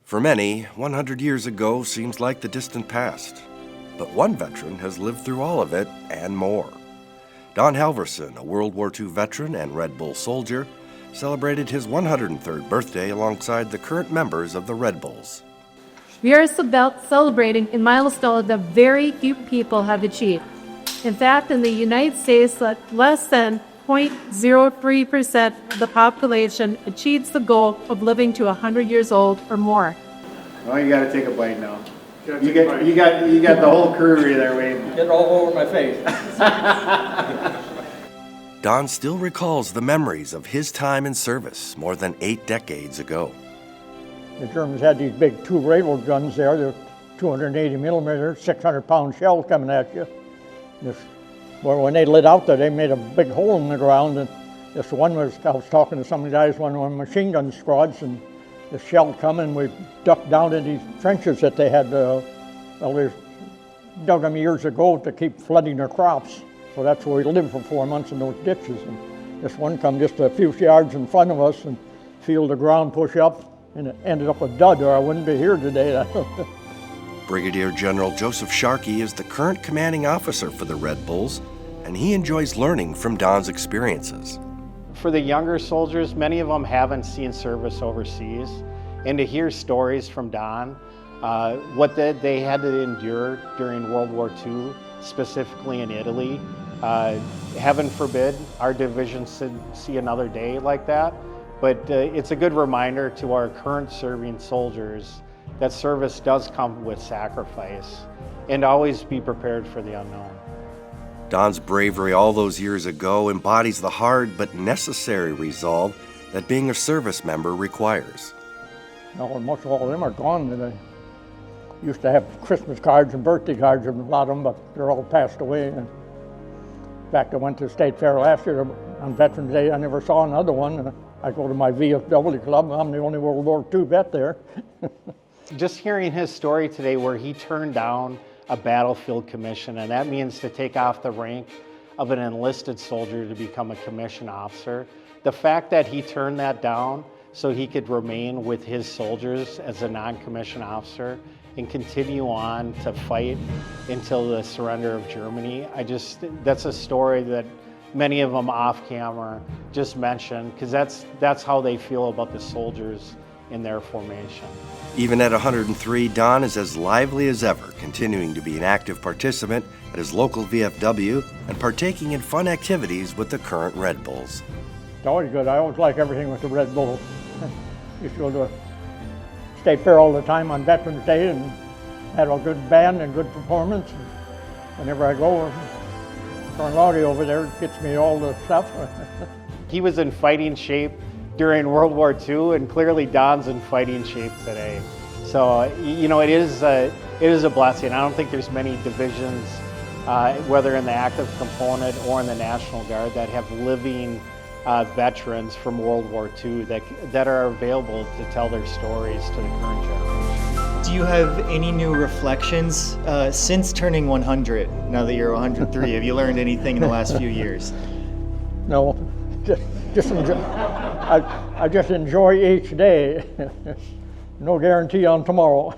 For many, 100 years ago seems like the distant past. But one veteran has lived through all of it and more. Don Halverson, a World War II veteran and Red Bull soldier, celebrated his 103rd birthday alongside the current members of the Red Bulls. We are celebrating a milestone that very few people have achieved. In fact, in the United States, less than 0.03% of the population achieves the goal of living to 100 years old or more. Well, you got to take a bite now. You got the whole crew there waiting. Get all over my face. Don still recalls the memories of his time in service more than 8 decades ago. The Germans had these big two railroad guns there. They're 280 millimeter, 600-pound shells coming at you. Well, when they lit out there, they made a big hole in the ground. And this one I was talking to some of the guys, one of the machine gun squads, and the shell come and we ducked down in these trenches that they had, they dug them years ago to keep flooding their crops. So that's where we lived for 4 months in those ditches. And this one come just a few yards in front of us and feel the ground push up, and it ended up a dud, or I wouldn't be here today. Brigadier General Joseph Sharkey is the current commanding officer for the Red Bulls, and he enjoys learning from Don's experiences. For the younger soldiers, many of them haven't seen service overseas, and to hear stories from Don, what they had to endure during World War II, specifically in Italy. Heaven forbid our division see another day like that, but it's a good reminder to our current serving soldiers that service does come with sacrifice, and always be prepared for the unknown. Don's bravery all those years ago embodies the hard but necessary resolve that being a service member requires. No, most all of them are gone today. Used to have Christmas cards and birthday cards, and a lot of them, but they're all passed away. And in fact, I went to the State Fair last year on Veterans Day. I never saw another one. And I go to my VFW club. I'm the only World War II vet there. Just hearing his story today where he turned down a battlefield commission, and that means to take off the rank of an enlisted soldier to become a commissioned officer. The fact that he turned that down so he could remain with his soldiers as a non-commissioned officer and continue on to fight until the surrender of Germany, that's a story that many of them off camera just mention, because that's how they feel about the soldiers in their formation. Even at 103, Don is as lively as ever, continuing to be an active participant at his local VFW and partaking in fun activities with the current Red Bulls. It's always good. I always like everything with the Red Bulls. Used to go to State Fair all the time on Veterans Day and had a good band and good performance. Whenever I go, Laurie over there gets me all the stuff. He was in fighting shape during World War II, and clearly Don's in fighting shape today. So, it is a blessing. I don't think there's many divisions, whether in the active component or in the National Guard, that have living veterans from World War II that are available to tell their stories to the current generation. Do you have any new reflections since turning 100, now that you're 103? Have you learned anything in the last few years? No, just enjoy. I just enjoy each day. No guarantee on tomorrow.